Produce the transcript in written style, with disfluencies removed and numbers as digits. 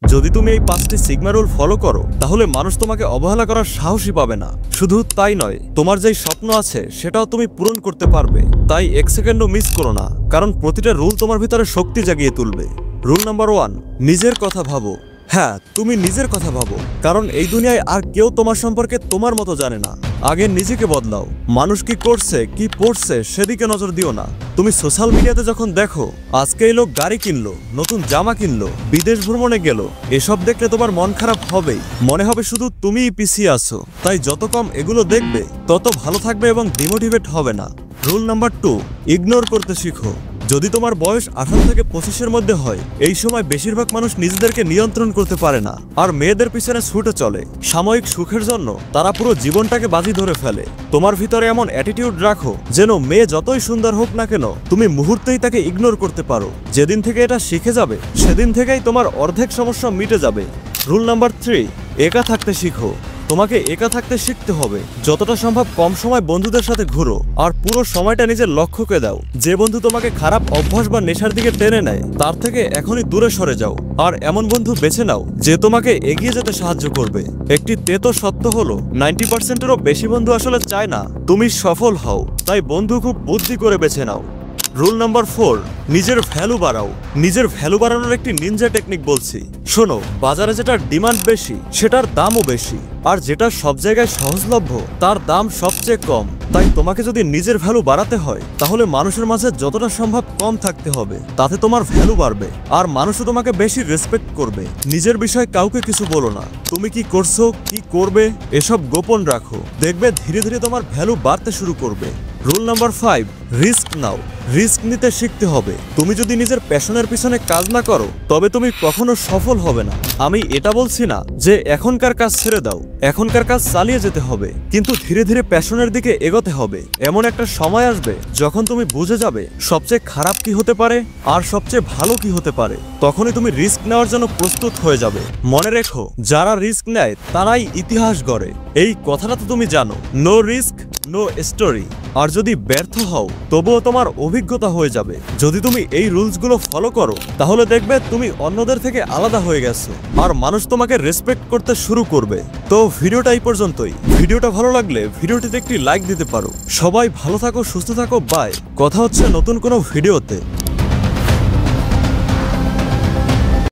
যদি তুমি এই 5টি সিগমা রুল ফলো করো তাহলে মানুষ তোমাকে অবহেলা করার সাহসই পাবে না। শুধু তাই নয়, তোমার যেই স্বপ্ন আছে সেটাও তুমি পূরণ করতে পারবে। তাই 1 সেকেন্ডও মিস করো না, কারণ প্রতিটা রুল তোমার ভিতরে শক্তি জাগিয়ে তুলবে। রুল নাম্বার 1, নিজের কথা ভাবো। হ্যাঁ, তুমি নিজের কথা ভাবো, কারণ এই দুনিয়ায় আর কেউ তোমার সম্পর্কে তোমার মতো জানে না। আগে নিজেকে বদলাও। মানুষ কি করছে, কি পড়ছে সেদিকে নজর দিও না। তুমি সোশ্যাল মিডিয়াতে যখন দেখো আজকে এই লোক গাড়ি কিনলো, নতুন জামা কিনলো, বিদেশ ভ্রমণে গেল, এসব দেখলে তোমার মন খারাপ হবেই। মনে হবে শুধু তুমিই পিছিয়ে আছো। তাই যত কম এগুলো দেখবে তত ভালো থাকবে এবং ডিমোটিভেট হবে না। রুল নাম্বার 2, ইগনোর করতে শিখো। যদি তোমার বয়স 18 থেকে 25-এর মধ্যে হয়, এই সময় বেশিরভাগ মানুষ নিজেদেরকে নিয়ন্ত্রণ করতে পারে না আর মেয়েদের পিছনে ছুটে চলে। সাময়িক সুখের জন্য তারা পুরো জীবনটাকে বাজি ধরে ফেলে। তোমার ভিতরে এমন অ্যাটিটিউড রাখো যেন মেয়ে যতই সুন্দর হোক না কেন তুমি মুহূর্তেই তাকে ইগনোর করতে পারো। যেদিন থেকে এটা শিখে যাবে সেদিন থেকেই তোমার অর্ধেক সমস্যা মিটে যাবে। রুল নাম্বার 3, একা থাকতে শিখো। তোমাকে একা থাকতে শিখতে হবে। যতটা সম্ভব কম সময় বন্ধুদের সাথে ঘুরো আর পুরো সময়টা নিজের লক্ষ্যকে দাও। যে বন্ধু তোমাকে খারাপ অভ্যাস বা নেশার দিকে টেনে নেয় তার থেকে এখনই দূরে সরে যাও আর এমন বন্ধু বেছে নাও যে তোমাকে এগিয়ে যেতে সাহায্য করবে। একটি তেতো সত্য হলো 90%-এরও বেশি বন্ধু আসলে চায় না তুমি সফল হও। তাই বন্ধু খুব বুদ্ধি করে বেছে নাও। রুল নাম্বার 4, নিজের ভ্যালু বাড়াও। নিজের ভ্যালু বাড়ানোর একটি নিনজা টেকনিক বলছি, শোনো। বাজারে যেটার ডিমান্ড বেশি সেটার দামও বেশি, আর যেটা সব জায়গায় সহজলভ্য তার দাম সবচেয়ে কম। তাই তোমাকে যদি নিজের ভ্যালু বাড়াতে হয় তাহলে মানুষের মাঝে যতটা সম্ভব কম থাকতে হবে, তাতে তোমার ভ্যালু বাড়বে আর মানুষও তোমাকে বেশি রেসপেক্ট করবে। নিজের বিষয়ে কাউকে কিছু বলো না। তুমি কি করছো, কি করবে এসব গোপন রাখো। দেখবে ধীরে ধীরে তোমার ভ্যালু বাড়তে শুরু করবে। রুল নাম্বার 5, রিস্ক নাও। রিস্ক নিতে শিখতে হবে। তুমি যদি নিজের প্যাশনের পিছনে কাজ না করো তবে তুমি কখনো সফল হবে না। আমি এটা বলছি না যে এখনকার কাজ ছেড়ে দাও, এখনকার কাজ চালিয়ে যেতে হবে, কিন্তু ধীরে ধীরে প্যাশনের দিকে এগোতে হবে। এমন একটা সময় আসবে যখন তুমি বুঝে যাবে সবচেয়ে খারাপ কি হতে পারে আর সবচেয়ে ভালো কি হতে পারে। তখনই তুমি রিস্ক নেওয়ার জন্য প্রস্তুত হয়ে যাবে। মনে রেখো, যারা রিস্ক নেয় তারাই ইতিহাস গড়ে। এই কথাটা তো তুমি জানো, নো রিস্ক নো স্টোরি। আর যদি ব্যর্থ হও তবুও তোমার অভিজ্ঞতা হয়ে যাবে। যদি তুমি এই রুলসগুলো ফলো করো তাহলে দেখবে তুমি অন্যদের থেকে আলাদা হয়ে গেছো আর মানুষ তোমাকে রেসপেক্ট করতে শুরু করবে। তো ভিডিওটা এই পর্যন্তই। ভিডিওটা ভালো লাগলে ভিডিওটিতে একটি লাইক দিতে পারো। সবাই ভালো থাকো, সুস্থ থাকো, বাই। কথা হচ্ছে নতুন কোনো ভিডিওতে।